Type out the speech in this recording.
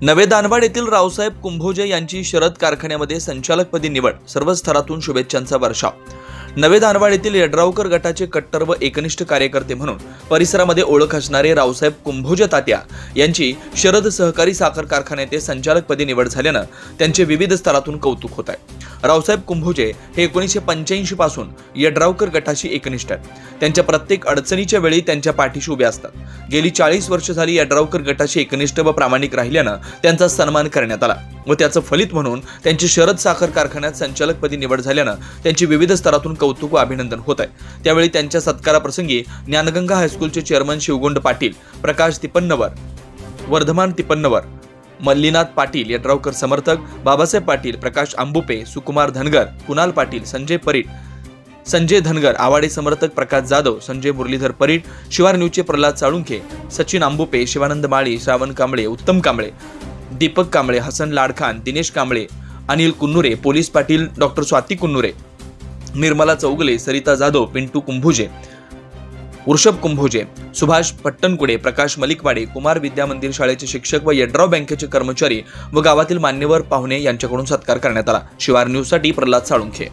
नवे दानवाड येथील रावसाहेब कुंभोजे यांची शरद कारखान्यामध्ये संचालकपदी निवड, सर्व स्तरातून शुभेच्छांचा वर्षाव। नवे दानवाड येथील यड्रावकर गटाचे कट्टर व एकनिष्ठ कार्यकर्ते म्हणून परिसरामध्ये ओळख असणारे रावसाहेब कुंभोजे तात्या यांची शरद सहकारी साखर कारखान्याचे संचालकपदी निवड झाल्यानं त्यांचे विविध स्तरातून कौतुक होत आहे। रावसाहेब कुंभोजे हे 1985 पासून यड्रावकर गटाशी एकनिष्ठ आहेत। त्यांच्या प्रत्येक अडचणीच्या वेळी त्यांच्या पाठीशी उभे असतात। गेली 40 वर्ष झाली यड्रावकर गटाशी एकनिष्ठ व प्रामाणिक राहिल्यानं त्यांचा सन्मान करण्यात आला व त्याचं फलित म्हणून त्यांची शरद साखर कारखान्यात संचालकपदी निवड झाल्यानं त्यांची विविध स्तरातून कौतुक व अभिनंदन होत आहे। त्यावेळी त्यांच्या सत्काराप्रसंगी ज्ञानगंगा हायस्कूलचे चेअरमन शिवगोंड पाटील, प्रकाश तिपन्नवर, वर्धमान तिपन्नवर, मल्लीनाथ पाटील यड्रावकर समर्थक, बाबासाहेब पाटील, प्रकाश आंबुपे, सुकुमार धनगर, कुणाल पाटील, संजय परीट, संजय धनगर, आवाडे समर्थक प्रकाश जाधव, संजय मुरलीधर परीट, शिवार न्यूजचे प्रल्हाद साळुंखे, सचिन आंबुपे, शिवानंद माळी, श्रावण कांबळे, उत्तम कांबळे, दीपक कांबळे, हसन लाडखान, दिनेश कांबळे, अनिल कुन्नुरे, पोलीस पाटील डॉक्टर स्वाती कुन्नुरे, निर्मला चौगले, सरिता जाधव, पिंटू कुंभोजे, वृषभ कुंभोजे, सुभाष पट्टणकुडे, प्रकाश मलिकवाडे, कुमार विद्या मंदिर शाळेचे शिक्षक व यड्राव बँकेचे कर्मचारी व गावातील मान्यवर पाहुणे यांच्याकडून सत्कार करण्यात आला। शिवार न्यूजसाठी प्रल्हाद साळुंखे।